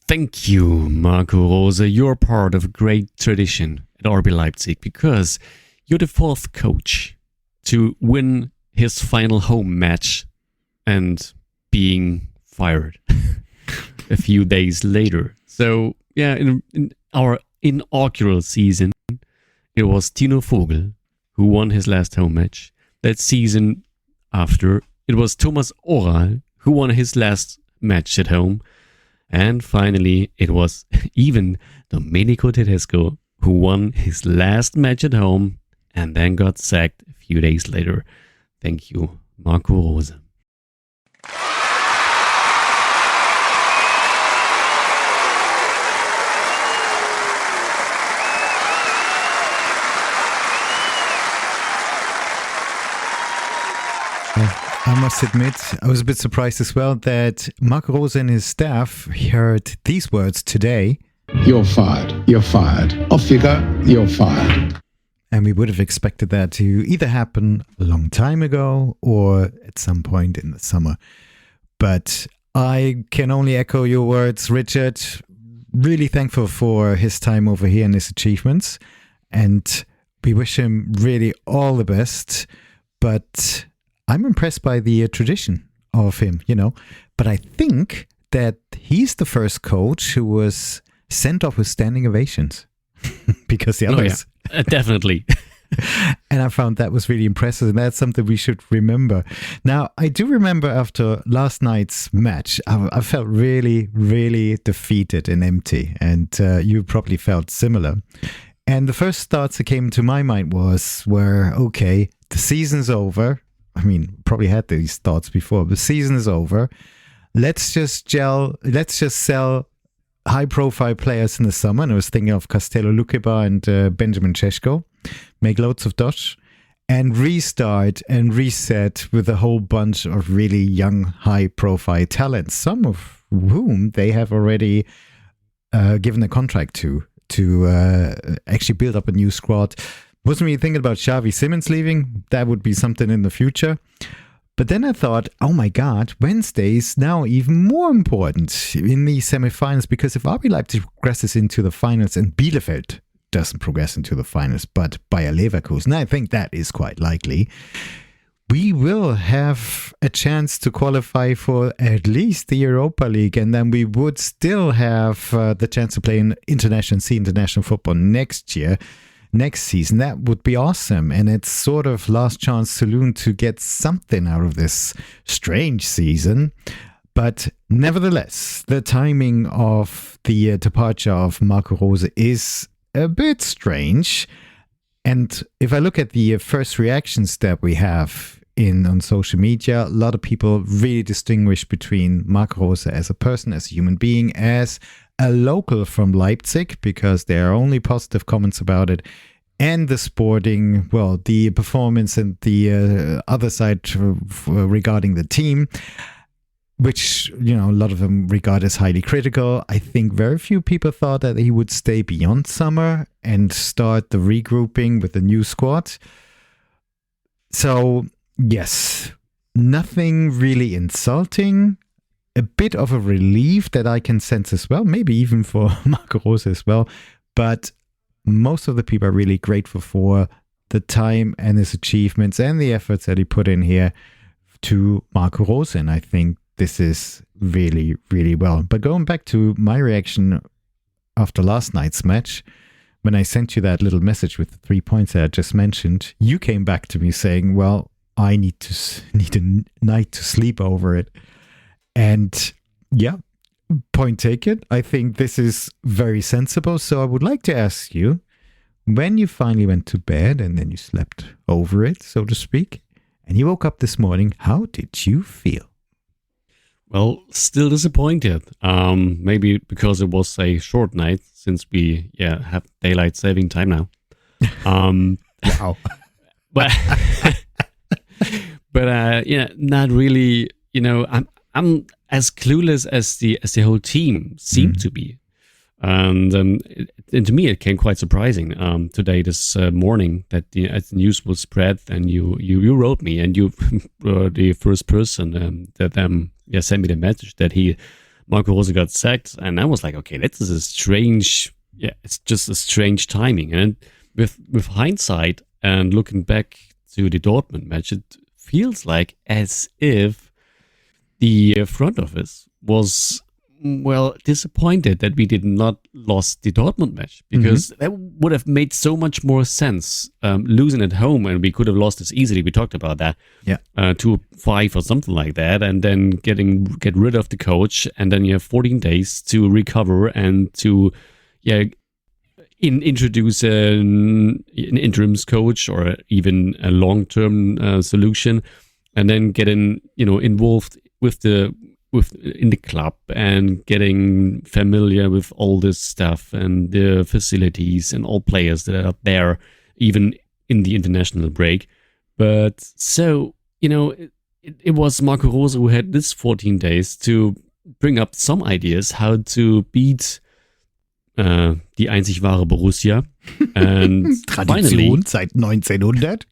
Thank you, Marco Rose. You're part of a great tradition at RB Leipzig because you're the fourth coach to win his final home match and being fired a few days later. So, yeah, in our inaugural season, it was Tino Vogel who won his last home match. That season after, it was Thomas Oral who won his last match at home. And finally, it was even Domenico Tedesco who won his last match at home and then got sacked a few days later. Thank you, Marco Rose. I must admit, I was a bit surprised as well that Marco Rose and his staff heard these words today. You're fired. You're fired. Off you go. You're fired. And we would have expected that to either happen a long time ago or at some point in the summer. But I can only echo your words, Richard. Really thankful for his time over here and his achievements. And we wish him really all the best. But I'm impressed by the tradition of him, But I think that he's the first coach who was sent off with standing ovations because the others... Oh, yeah. Definitely. And I found that was really impressive, and that's something we should remember. Now, I do remember after last night's match, I felt really, really defeated and empty, and you probably felt similar. And the first thoughts that came to my mind okay, the season's over. I mean, probably had these thoughts before. The season is over. Let's just sell high-profile players in the summer. And I was thinking of Castello Lukeba and Benjamin Šeško. Make loads of dosh. And restart and reset with a whole bunch of really young, high-profile talents. Some of whom they have already given a contract to actually build up a new squad. Wasn't really thinking about Xavi Simons leaving. That would be something in the future. But then I thought, oh my God, Wednesday is now even more important in the semifinals, because if RB Leipzig progresses into the finals and Bielefeld doesn't progress into the finals, but Bayer Leverkusen, I think that is quite likely, we will have a chance to qualify for at least the Europa League, and then we would still have the chance to play in international football next season. That would be awesome. And it's sort of last chance saloon to get something out of this strange season. But nevertheless, the timing of the departure of Marco Rose is a bit strange. And if I look at the first reactions that we have on social media, a lot of people really distinguish between Marco Rose as a person, as a human being, as a local from Leipzig, because there are only positive comments about it, and the sporting, the performance and the other side regarding the team, which, a lot of them regard as highly critical. I think very few people thought that he would stay beyond summer and start the regrouping with the new squad. So, yes, nothing really insulting. A bit of a relief that I can sense as well, maybe even for Marco Rose as well. But most of the people are really grateful for the time and his achievements and the efforts that he put in here to Marco Rose. And I think this is really, really well. But going back to my reaction after last night's match, when I sent you that little message with the 3 points that I just mentioned, you came back to me saying, well, I need a night to sleep over it. And yeah, point taken. I think this is very sensible. So I would like to ask you, when you finally went to bed and then you slept over it, so to speak, and you woke up this morning, how did you feel? Well, still disappointed. Maybe because it was a short night, since we have daylight saving time now. Wow. but not really. I'm as clueless as the whole team seemed to be, and to me it came quite surprising today, this morning, that as the news was spread, and you wrote me, and you were the first person that sent me the message that Marco Rose got sacked, and I was like, okay, this is a strange, it's just a strange timing. And with hindsight and looking back to the Dortmund match, it feels like as if the front office was disappointed that we did not lost the Dortmund match, because that would have made so much more sense. Losing at home, and we could have lost this easily. We talked about that. 2-5 or something like that, and then get rid of the coach, and then you have 14 days to recover and to introduce an interim's coach or even a long-term solution, and then getting involved in the club and getting familiar with all this stuff and the facilities and all players that are there, even in the international break. But so, it was Marco Rose who had this 14 days to bring up some ideas how to beat die einzig wahre Borussia. And Tradition seit 1900.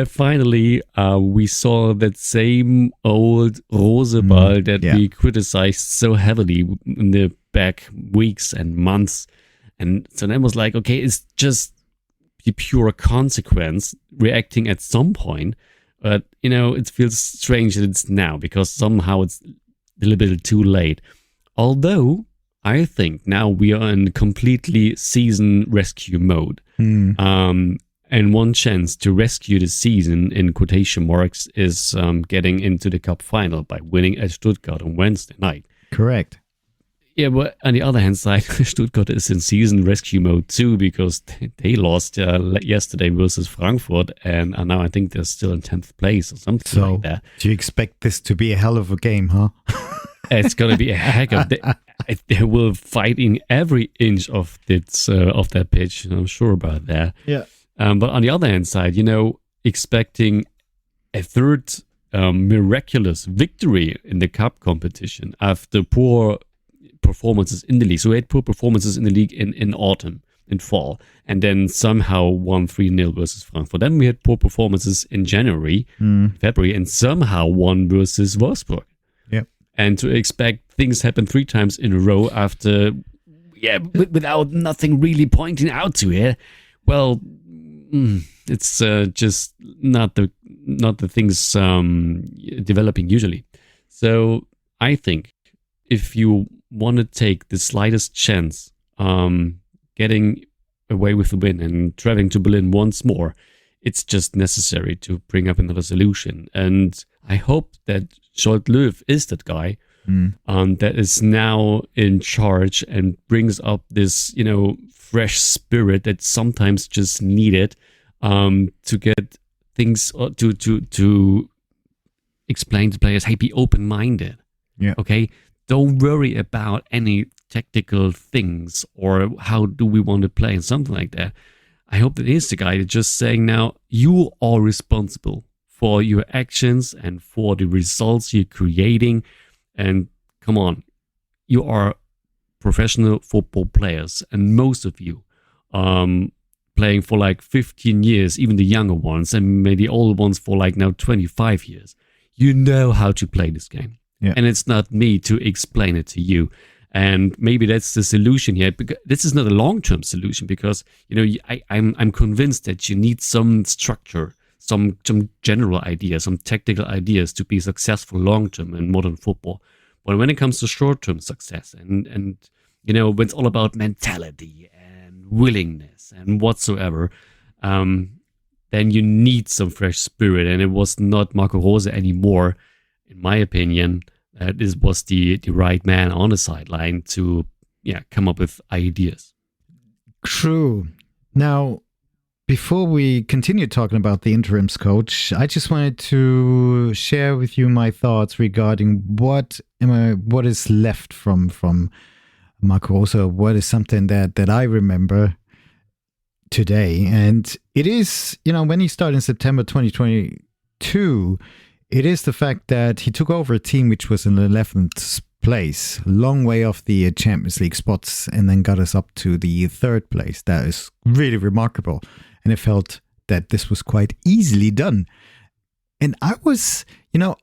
Finally, we saw that same old Roseball that we criticized so heavily in the back weeks and months. And so then was like, okay, it's just the pure consequence reacting at some point. But, it feels strange that it's now, because somehow it's a little bit too late. Although, I think now we are in completely season rescue mode. And one chance to rescue the season, in quotation marks, is getting into the cup final by winning at Stuttgart on Wednesday night. Correct. Yeah, but on the other hand side, Stuttgart is in season rescue mode too, because they lost yesterday versus Frankfurt, and now I think they're still in 10th place or something like that. Do you expect this to be a hell of a game, huh? It's going to be a heck of they will fight in every inch of that pitch, and I'm sure about that. Yeah. But on the other hand side, expecting a third miraculous victory in the cup competition after poor performances in the league. So we had poor performances in the league in autumn, in fall, and then somehow won 3-0 versus Frankfurt. Then we had poor performances in January, February, and somehow won versus Wolfsburg. Yeah. And to expect things happen 3 times in a row after, without nothing really pointing out to it, well, it's just not the things developing usually. So I think if you want to take the slightest chance getting away with the win and traveling to Berlin once more, it's just necessary to bring up another solution. And I hope that Scholt Löw is that guy that is now in charge and brings up this, fresh spirit that sometimes just needed to get things to explain to players, hey, be open-minded. Yeah. Okay. Don't worry about any technical things or how do we want to play and something like that. I hope that is the guy that's just saying now, you are responsible for your actions and for the results you're creating. And come on, you are professional football players, and most of you playing for like 15 years, even the younger ones, and maybe the older ones for like now 25 years. You know how to play this game. Yeah. And it's not me to explain it to you. And maybe that's the solution here. Because this is not a long-term solution, because I'm convinced that you need some structure, some general ideas, some technical ideas to be successful long-term in modern football. But when it comes to short-term success and when it's all about mentality and willingness and whatsoever, then you need some fresh spirit. And it was not Marco Rose anymore, in my opinion. This was the right man on the sideline to come up with ideas. True. Now, before we continue talking about the interims coach, I just wanted to share with you my thoughts regarding what is left from Marco Rose. What is something that I remember today. And it is, when he started in September 2022, it is the fact that he took over a team which was in the 11th place, long way off the Champions League spots, and then got us up to the 3rd place. That is really remarkable. And I felt that this was quite easily done. And I was,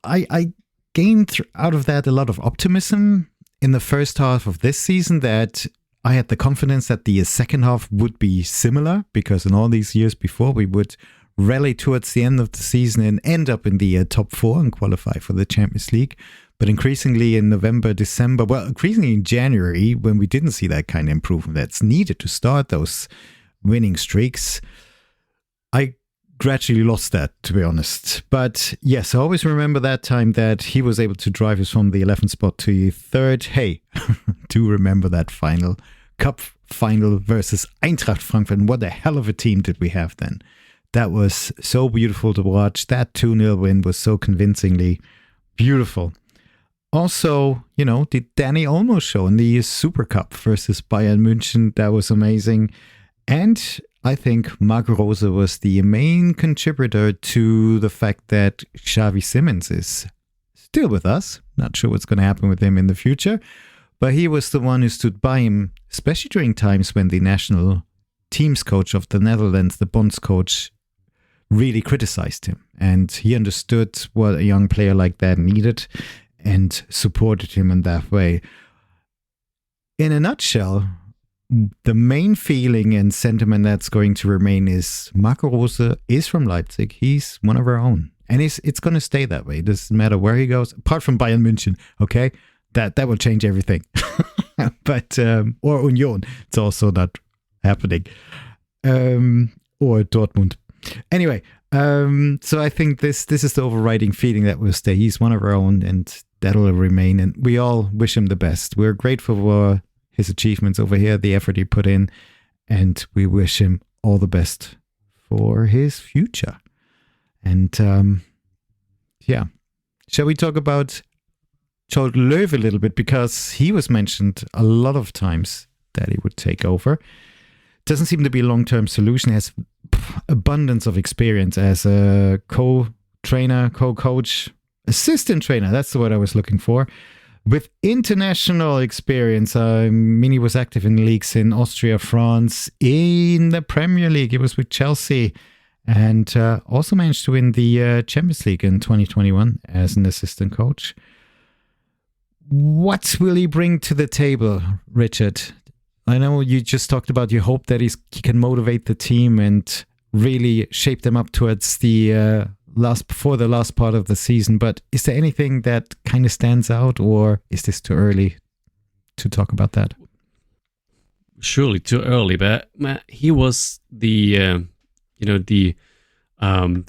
I gained out of that a lot of optimism in the first half of this season, that I had the confidence that the second half would be similar, because in all these years before, we would rally towards the end of the season and end up in the top 4 and qualify for the Champions League. But increasingly in November, December, well, increasingly in January, when we didn't see that kind of improvement that's needed to start those winning streaks, I gradually lost that, to be honest. But yes, I always remember that time that he was able to drive us from the 11th spot to the 3rd. Hey, do remember that final cup final versus Eintracht Frankfurt. And what a hell of a team did we have then. That was so beautiful to watch. That 2-0 win was so convincingly beautiful. Also, the Danny Olmo show in the Super Cup versus Bayern München. That was amazing. And I think Marco Rose was the main contributor to the fact that Xavi Simons is still with us. Not sure what's going to happen with him in the future. But he was the one who stood by him, especially during times when the national teams coach of the Netherlands, the Bonds coach, really criticized him. And he understood what a young player like that needed and supported him in that way. In a nutshell, the main feeling and sentiment that's going to remain is Marco Rose is from Leipzig. He's one of our own. And it's going to stay that way. It doesn't matter where he goes, apart from Bayern München, okay? That will change everything. But, or Union, it's also not happening. Or Dortmund. Anyway, so I think this is the overriding feeling that will stay. He's one of our own, and that'll remain. And we all wish him the best. We're grateful for his achievements over here, the effort he put in, and we wish him all the best for his future. And shall we talk about Joel Löw a little bit, because he was mentioned a lot of times that he would take over. Doesn't seem to be a long-term solution. He has abundance of experience as a co-trainer, co-coach, assistant trainer. That's the word I was looking for. With international experience. I mean, he was active in leagues in Austria, France, in the Premier League. He was with Chelsea, and also managed to win the Champions League in 2021 as an assistant coach. What will he bring to the table, Richard? I know you just talked about your hope that he can motivate the team and really shape them up towards the last part of the season. But is there anything that kind of stands out, or is this too early to talk about that? Surely too early, but he was the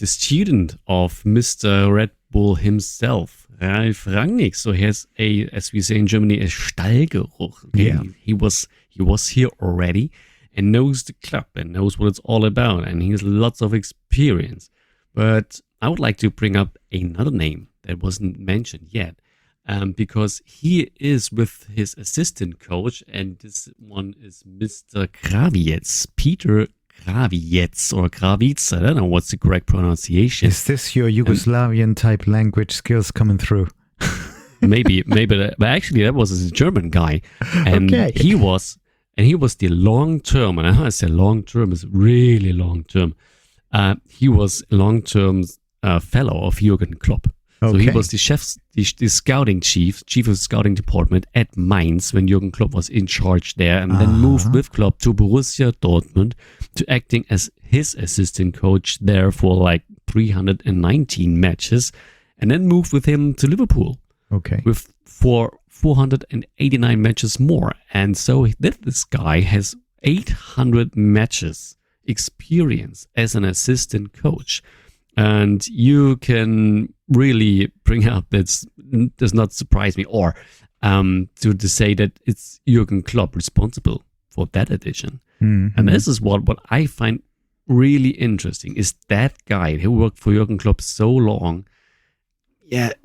student of Mr. Red Bull himself, Ralf Rangnick. So he has as we say in Germany, a Stallgeruch. Okay? Yeah. He was here already and knows the club and knows what it's all about, and he has lots of experience. But I would like to bring up another name that wasn't mentioned yet, because he is with his assistant coach, and this one is Mr. Krawiec, Peter Krawiec, or Krawiec. I don't know what's the correct pronunciation. Is this your Yugoslavian type language skills coming through? maybe, but actually that was a German guy, and okay. he was the long term, and I say long term is really long term. He was long-term fellow of Jürgen Klopp. Okay. So he was the scouting chief of scouting department at Mainz when Jürgen Klopp was in charge there, and then moved with Klopp to Borussia Dortmund to acting as his assistant coach there for like 319 matches, and then moved with him to Liverpool. Okay. For 489 matches more. And so this guy has 800 matches experience as an assistant coach, and you can really bring up that does not surprise me, or to say that it's Jürgen Klopp responsible for that addition. Mm-hmm. And this is what I find really interesting, is that guy who worked for Jürgen Klopp so long,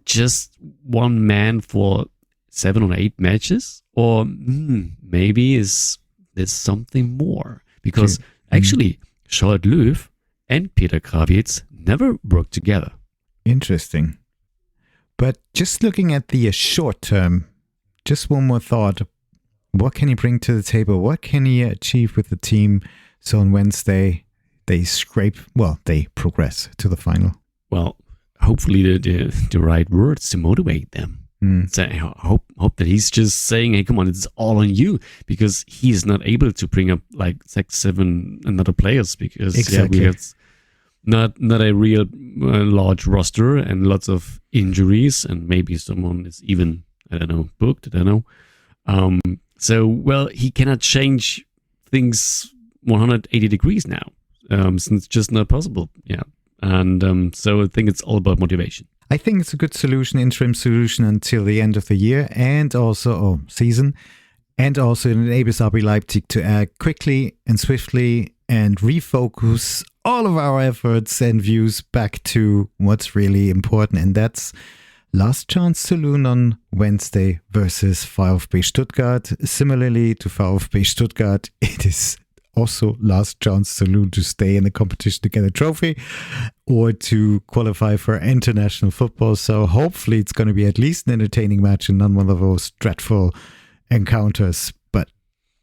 just one man for 7 or 8 matches, or maybe there's something more, because actually, Joel Löw and Peter Krawiec never worked together. Interesting. But just looking at the short term, just one more thought. What can he bring to the table? What can he achieve with the team so on Wednesday they progress to the final? Well, hopefully the right words to motivate them. So I hope that he's just saying, hey, come on, it's all on you, because he's not able to bring up like 6-7 another players, because Exactly. we have not a real large roster and lots of injuries, and maybe someone is even, I don't know, booked, I don't know. So, well, he cannot change things 180 degrees now, since it's just not possible. Yeah. And so I think it's all about motivation. I think it's a good solution, interim solution until the end of the year and also season. And also it enables RB Leipzig to act quickly and swiftly and refocus all of our efforts and views back to what's really important. And that's last chance saloon on Wednesday versus VfB Stuttgart. Similarly to VfB Stuttgart, it is also last chance saloon to stay in the competition to get a trophy or to qualify for international football. So hopefully it's going to be at least an entertaining match and not one of those dreadful encounters. But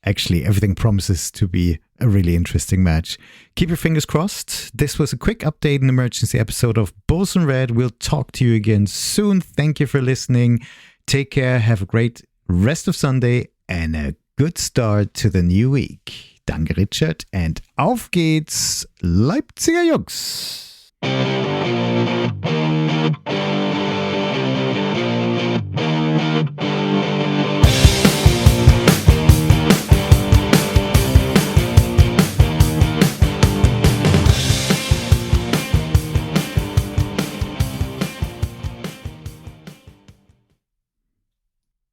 actually everything promises to be a really interesting match. Keep your fingers crossed. This was a quick update and emergency episode of Bulls and Red. We'll talk to you again soon. Thank you for listening. Take care. Have a great rest of Sunday and a good start to the new week. Danke, Richard. And auf geht's, Leipziger Jungs.